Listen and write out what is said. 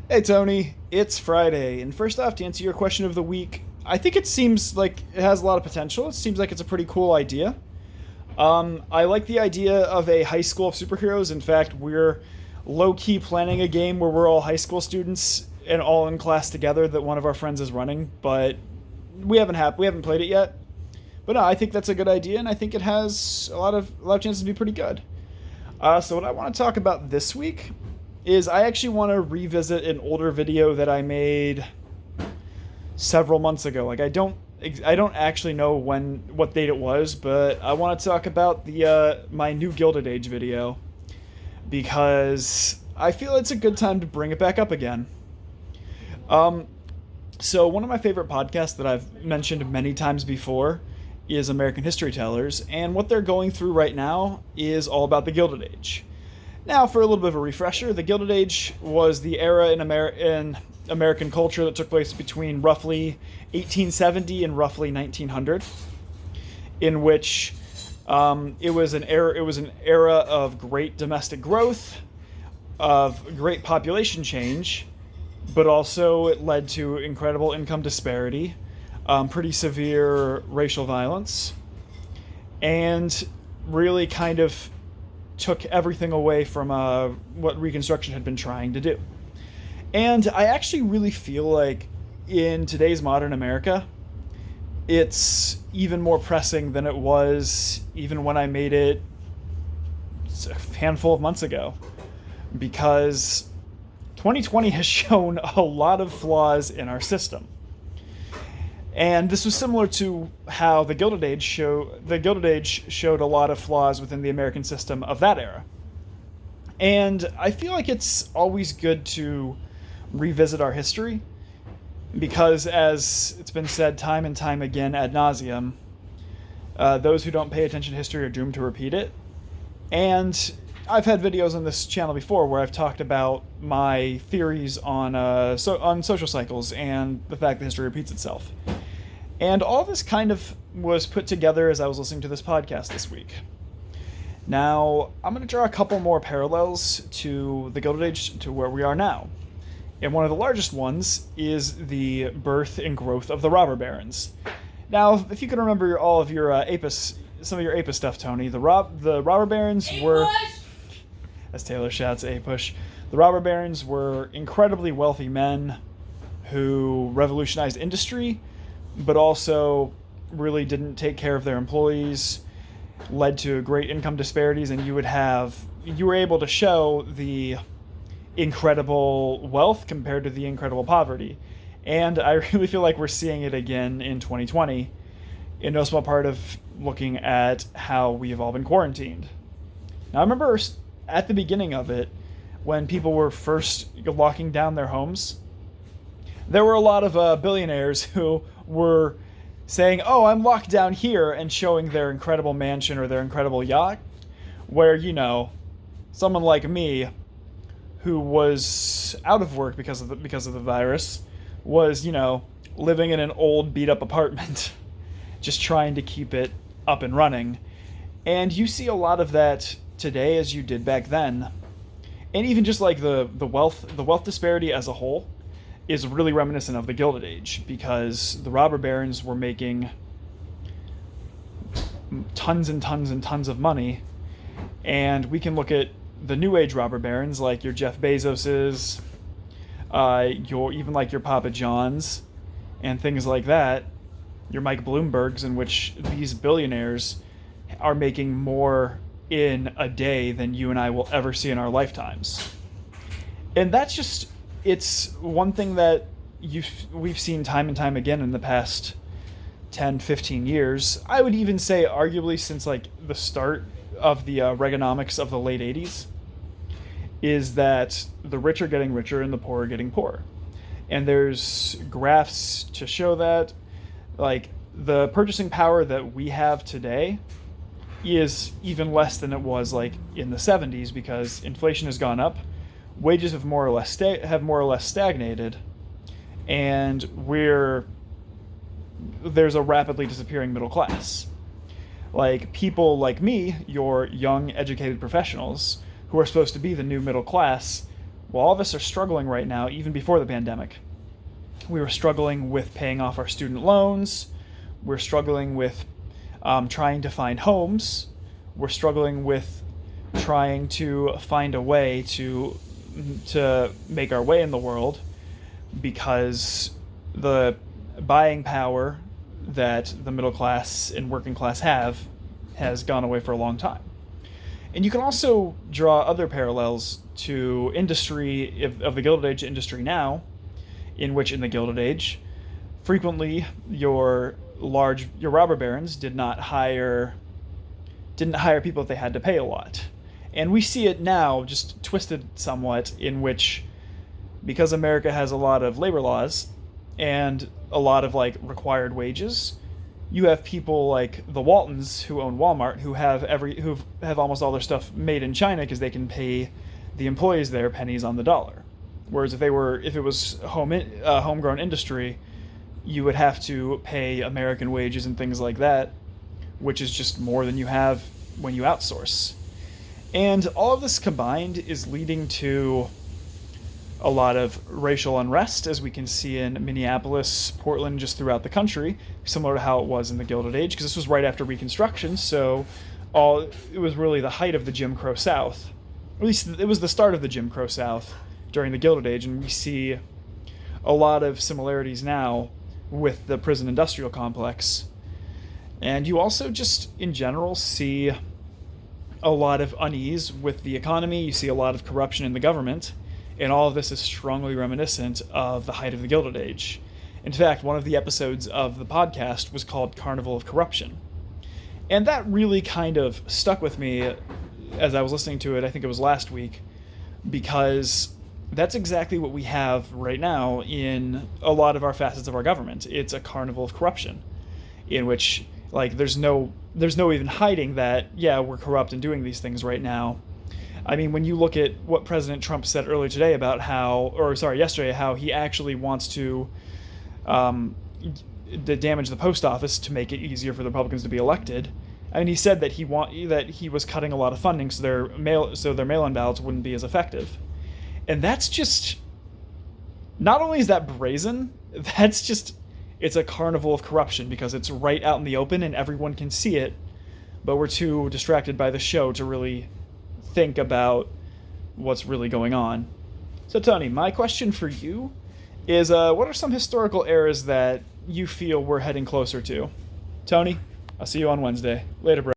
Hey Tony, it's Friday, and first off, to answer your question of the week, I think it seems like it has a lot of potential. It seems like it's a pretty cool idea. I like the idea of a high school of superheroes. In fact, we're low key planning a game where we're all high school students and all in class together that one of our friends is running, but we haven't played it yet. But no, I think that's a good idea, and I think it has a lot of chances to be pretty good. So what I want to talk about this week is I actually want to revisit an older video that I made several months ago. Like I don't actually know what date it was, but I want to talk about the my new Gilded Age video because I feel it's a good time to bring it back up again. Um, so one of my favorite podcasts that I've mentioned many times before is American History Tellers, and what they're going through right now is all about the Gilded Age. Now, for a little bit of a refresher, the Gilded Age was the era in American culture that took place between roughly 1870 and roughly 1900, in which it was an era of great domestic growth, of great population change, but also it led to incredible income disparity, pretty severe racial violence, and really kind of took everything away from what Reconstruction had been trying to do. And I actually really feel like in today's modern America, it's even more pressing than it was even when I made it a handful of months ago. Because 2020 has shown a lot of flaws in our system. And this was similar to how the Gilded Age showed a lot of flaws within the American system of that era. And I feel like it's always good to revisit our history because, as it's been said time and time again ad nauseum, those who don't pay attention to history are doomed to repeat it. And I've had videos on this channel before where I've talked about my theories on social cycles and the fact that history repeats itself. And all this kind of was put together as I was listening to this podcast this week. Now, I'm going to draw a couple more parallels to the Gilded Age to where we are now. And one of the largest ones is the birth and growth of the robber barons. Now, if you can remember all of your some of your Apis stuff, Tony, the robber barons were, as Taylor shouts, A-push. The robber barons were incredibly wealthy men who revolutionized industry, but also really didn't take care of their employees, led to great income disparities, and you were able to show the incredible wealth compared to the incredible poverty. And I really feel like we're seeing it again in 2020, in no small part of looking at how we have all been quarantined. Now, I remember at the beginning of it, when people were first locking down their homes, there were a lot of billionaires who were saying, "Oh, I'm locked down here," and showing their incredible mansion or their incredible yacht, where, someone like me, who was out of work because of the virus, was, living in an old beat up apartment, just trying to keep it up and running. And you see a lot of that today as you did back then. And even just like the wealth disparity as a whole is really reminiscent of the Gilded Age, because the robber barons were making tons and tons and tons of money, and we can look at the New Age robber barons like your Jeff Bezoses, your Papa Johns, and things like that, your Mike Bloombergs, in which these billionaires are making more in a day than you and I will ever see in our lifetimes. And it's one thing that we've seen time and time again in the past 10, 15 years. I would even say arguably since like the start of the Reaganomics of the late 80s, is that the rich are getting richer and the poor are getting poorer. And there's graphs to show that, like, the purchasing power that we have today is even less than it was like in the 70s, because inflation has gone up, wages have more or less stagnated, and there's a rapidly disappearing middle class. Like, people like me, your young educated professionals who are supposed to be the new middle class, Well, all of us are struggling right now, even before the pandemic. We were struggling with paying off our student loans. We're struggling with trying to find homes. We're struggling with trying to find a way to make our way in the world, because the buying power that the middle class and working class has gone away for a long time. And you can also draw other parallels to industry of the Gilded Age industry now, in which in the Gilded Age, frequently your robber barons didn't hire people if they had to pay a lot. And we see it now, just twisted somewhat, in which, because America has a lot of labor laws and a lot of like required wages, you have people like the Waltons who own Walmart who have almost all their stuff made in China because they can pay the employees there pennies on the dollar. Whereas if it was homegrown industry, you would have to pay American wages and things like that, which is just more than you have when you outsource. And all of this combined is leading to a lot of racial unrest, as we can see in Minneapolis, Portland, just throughout the country, similar to how it was in the Gilded Age, because this was right after Reconstruction, so it was really the height of the Jim Crow South. At least it was the start of the Jim Crow South during the Gilded Age, and we see a lot of similarities now with the prison industrial complex. And you also just, in general, see a lot of unease with the economy. You see a lot of corruption in the government, and all of this is strongly reminiscent of the height of the Gilded Age. In fact, one of the episodes of the podcast was called Carnival of Corruption. And that really kind of stuck with me as I was listening to it, I think it was last week, because that's exactly what we have right now in a lot of our facets of our government. It's a carnival of corruption, in which, like, there's no even hiding that, yeah, we're corrupt and doing these things right now. I mean, when you look at what President Trump said earlier today about yesterday, how he actually wants to damage the post office to make it easier for the Republicans to be elected. I mean, he said that he was cutting a lot of funding so their mail-in ballots wouldn't be as effective. And that's just, not only is that brazen, it's a carnival of corruption, because it's right out in the open and everyone can see it, but we're too distracted by the show to really think about what's really going on. So Tony, my question for you is, what are some historical eras that you feel we're heading closer to? Tony, I'll see you on Wednesday. Later, bro.